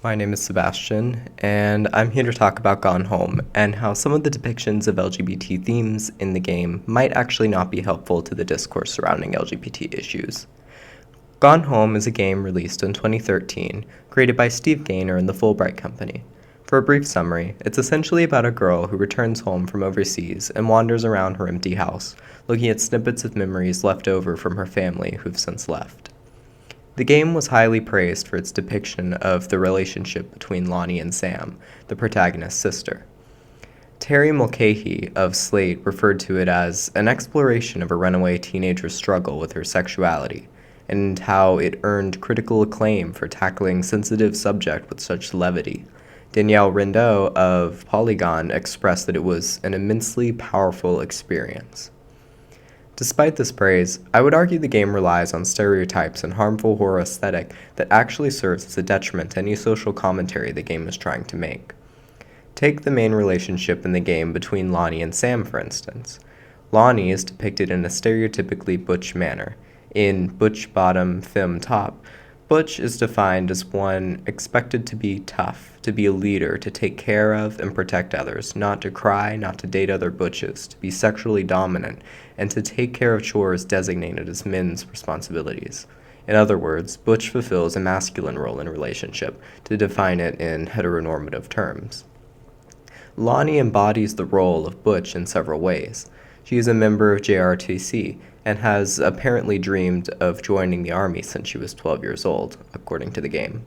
My name is Sebastian, and I'm here to talk about Gone Home and how some of the depictions of LGBT themes in the game might actually not be helpful to the discourse surrounding LGBT issues. Gone Home is a game released in 2013, created by Steve Gaynor and the Fullbright Company. For a brief summary, it's essentially about a girl who returns home from overseas and wanders around her empty house, looking at snippets of memories left over from her family who've since left. The game was highly praised for its depiction of the relationship between Lonnie and Sam, the protagonist's sister. Terry Mulcahy of Slate referred to it as an exploration of a runaway teenager's struggle with her sexuality, and how it earned critical acclaim for tackling sensitive subject with such levity. Danielle Rindeau of Polygon expressed that it was an immensely powerful experience. Despite this praise, I would argue the game relies on stereotypes and harmful horror aesthetic that actually serves as a detriment to any social commentary the game is trying to make. Take the main relationship in the game between Lonnie and Sam, for instance. Lonnie is depicted in a stereotypically butch manner. In butch bottom, femme top, butch is defined as one expected to be tough, to be a leader, to take care of and protect others, not to cry, not to date other butches, to be sexually dominant, and to take care of chores designated as men's responsibilities. In other words, butch fulfills a masculine role in a relationship, to define it in heteronormative terms. Lonnie embodies the role of butch in several ways. She is a member of JRTC and has apparently dreamed of joining the army since she was 12 years old, according to the game,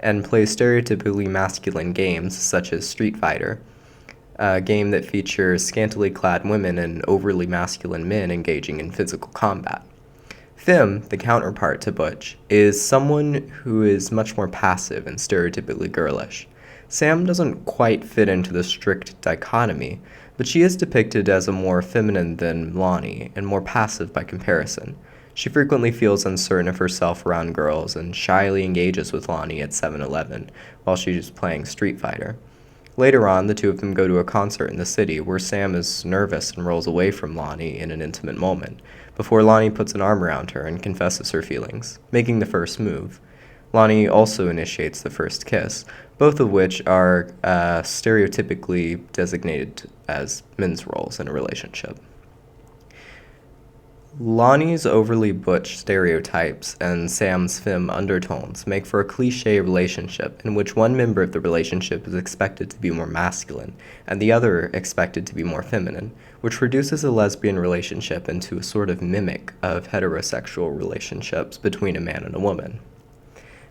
and plays stereotypically masculine games such as Street Fighter, a game that features scantily clad women and overly masculine men engaging in physical combat. Femme, the counterpart to butch, is someone who is much more passive and stereotypically girlish. Sam doesn't quite fit into the strict dichotomy, but she is depicted as a more feminine than Lonnie and more passive by comparison. She frequently feels uncertain of herself around girls and shyly engages with Lonnie at 7-Eleven while she is playing Street Fighter. Later on, the two of them go to a concert in the city where Sam is nervous and rolls away from Lonnie in an intimate moment, before Lonnie puts an arm around her and confesses her feelings, making the first move. Lonnie also initiates the first kiss, both of which are stereotypically designated as men's roles in a relationship. Lonnie's overly butch stereotypes and Sam's femme undertones make for a cliché relationship in which one member of the relationship is expected to be more masculine and the other expected to be more feminine, which reduces a lesbian relationship into a sort of mimic of heterosexual relationships between a man and a woman.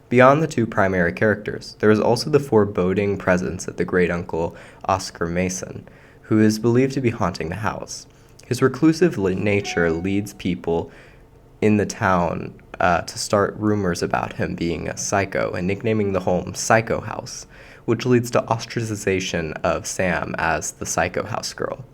Beyond the two primary characters, there is also the foreboding presence of the great-uncle Oscar Mason, who is believed to be haunting the house. His reclusive nature leads people in the town to start rumors about him being a psycho and nicknaming the home Psycho House, which leads to ostracization of Sam as the Psycho House girl.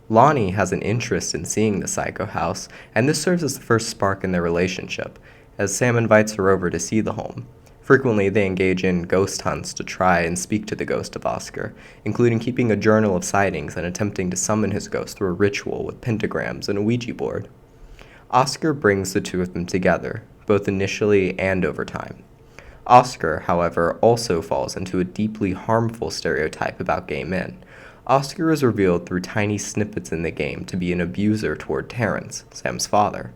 Lonnie has an interest in seeing the Psycho House, and this serves as the first spark in their relationship, as Sam invites her over to see the home. Frequently, they engage in ghost hunts to try and speak to the ghost of Oscar, including keeping a journal of sightings and attempting to summon his ghost through a ritual with pentagrams and a Ouija board. Oscar brings the two of them together, both initially and over time. Oscar, however, also falls into a deeply harmful stereotype about gay men. Oscar is revealed through tiny snippets in the game to be an abuser toward Terrence, Sam's father.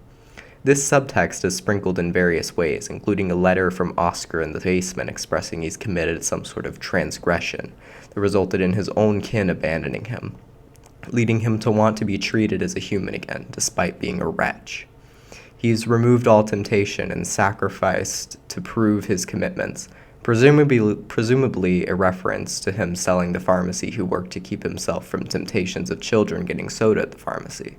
This subtext is sprinkled in various ways, including a letter from Oscar in the basement expressing he's committed some sort of transgression that resulted in his own kin abandoning him, leading him to want to be treated as a human again, despite being a wretch. He's removed all temptation and sacrificed to prove his commitments, presumably a reference to him selling the pharmacy who worked to keep himself from temptations of children getting soda at the pharmacy.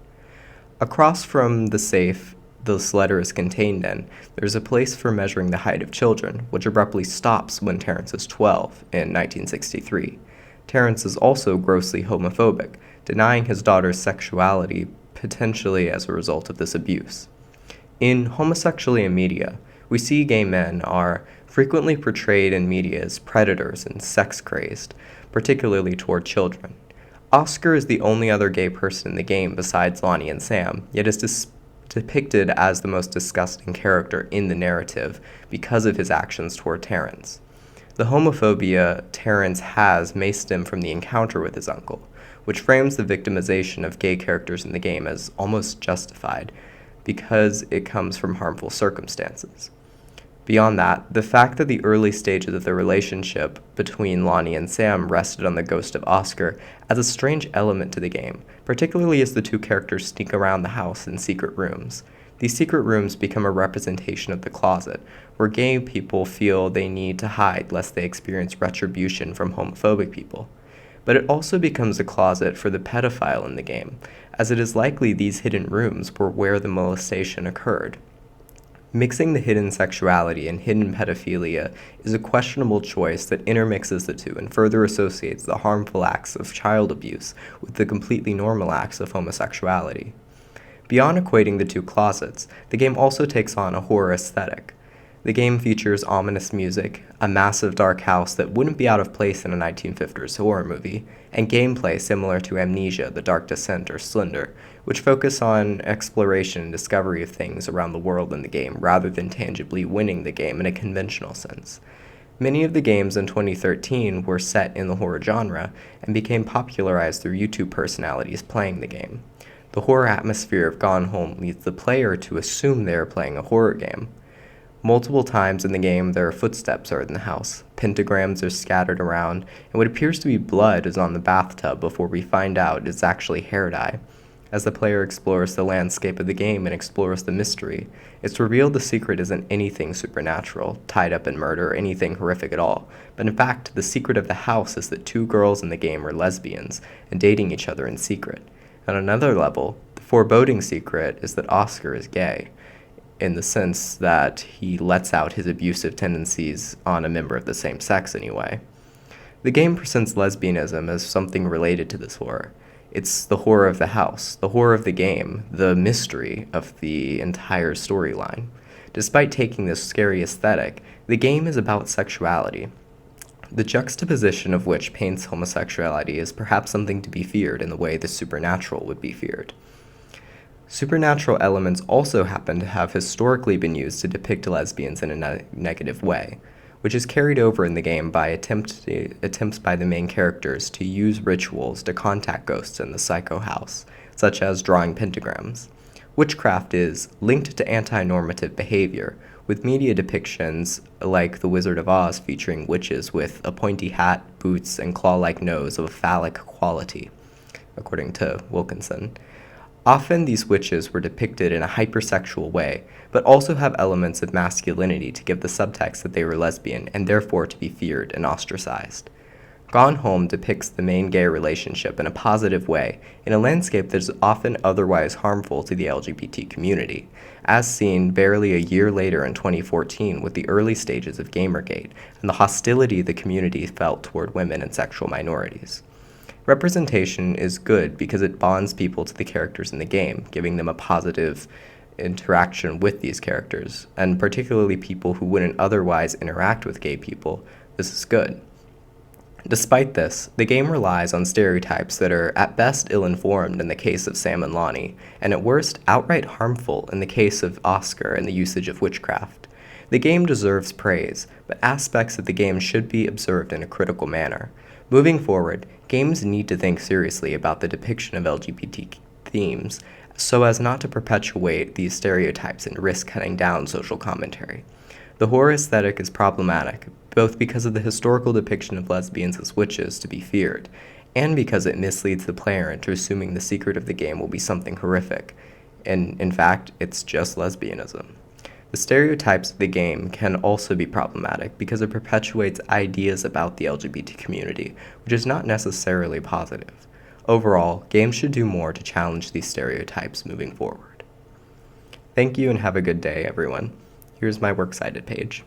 Across from the safe this letter is contained in, there is a place for measuring the height of children, which abruptly stops when Terrence is 12 in 1963. Terrence is also grossly homophobic, denying his daughter's sexuality potentially as a result of this abuse. In Homosexuality in Media, we see gay men are frequently portrayed in media as predators and sex-crazed, particularly toward children. Oscar is the only other gay person in the game besides Lonnie and Sam, yet is depicted as the most disgusting character in the narrative because of his actions toward Terrence. The homophobia Terrence has may stem from the encounter with his uncle, which frames the victimization of gay characters in the game as almost justified because it comes from harmful circumstances. Beyond that, the fact that the early stages of the relationship between Lonnie and Sam rested on the ghost of Oscar adds a strange element to the game, particularly as the two characters sneak around the house in secret rooms. These secret rooms become a representation of the closet, where gay people feel they need to hide lest they experience retribution from homophobic people. But it also becomes a closet for the pedophile in the game, as it is likely these hidden rooms were where the molestation occurred. Mixing the hidden sexuality and hidden pedophilia is a questionable choice that intermixes the two and further associates the harmful acts of child abuse with the completely normal acts of homosexuality. Beyond equating the two closets, the game also takes on a horror aesthetic. The game features ominous music, a massive dark house that wouldn't be out of place in a 1950s horror movie, and gameplay similar to Amnesia, The Dark Descent, or Slender, which focus on exploration and discovery of things around the world in the game rather than tangibly winning the game in a conventional sense. Many of the games in 2013 were set in the horror genre and became popularized through YouTube personalities playing the game. The horror atmosphere of Gone Home leads the player to assume they are playing a horror game. Multiple times in the game, there are footsteps in the house, pentagrams are scattered around, and what appears to be blood is on the bathtub before we find out it's actually hair dye. As the player explores the landscape of the game and explores the mystery, it's revealed the secret isn't anything supernatural, tied up in murder, or anything horrific at all, but in fact, the secret of the house is that two girls in the game are lesbians and dating each other in secret. On another level, the foreboding secret is that Oscar is gay, in the sense that he lets out his abusive tendencies on a member of the same sex anyway. The game presents lesbianism as something related to this horror. It's the horror of the house, the horror of the game, the mystery of the entire storyline. Despite taking this scary aesthetic, the game is about sexuality, the juxtaposition of which paints homosexuality as perhaps something to be feared in the way the supernatural would be feared. Supernatural elements also happen to have historically been used to depict lesbians in a negative way, which is carried over in the game by attempts by the main characters to use rituals to contact ghosts in the psycho house, such as drawing pentagrams. Witchcraft is linked to anti-normative behavior, with media depictions like The Wizard of Oz featuring witches with a pointy hat, boots, and claw-like nose of a phallic quality, according to Wilkinson. Often these witches were depicted in a hypersexual way, but also have elements of masculinity to give the subtext that they were lesbian and therefore to be feared and ostracized. Gone Home depicts the main gay relationship in a positive way in a landscape that is often otherwise harmful to the LGBT community, as seen barely a year later in 2014 with the early stages of Gamergate and the hostility the community felt toward women and sexual minorities. Representation is good because it bonds people to the characters in the game, giving them a positive interaction with these characters, and particularly people who wouldn't otherwise interact with gay people. This is good. Despite this, the game relies on stereotypes that are at best ill-informed in the case of Sam and Lonnie, and at worst outright harmful in the case of Oscar and the usage of witchcraft. The game deserves praise, but aspects of the game should be observed in a critical manner. Moving forward, games need to think seriously about the depiction of LGBT themes so as not to perpetuate these stereotypes and risk cutting down social commentary. The horror aesthetic is problematic, both because of the historical depiction of lesbians as witches to be feared, and because it misleads the player into assuming the secret of the game will be something horrific, and in fact, it's just lesbianism. The stereotypes of the game can also be problematic because it perpetuates ideas about the LGBT community, which is not necessarily positive. Overall, games should do more to challenge these stereotypes moving forward. Thank you and have a good day, everyone. Here's my Works Cited page.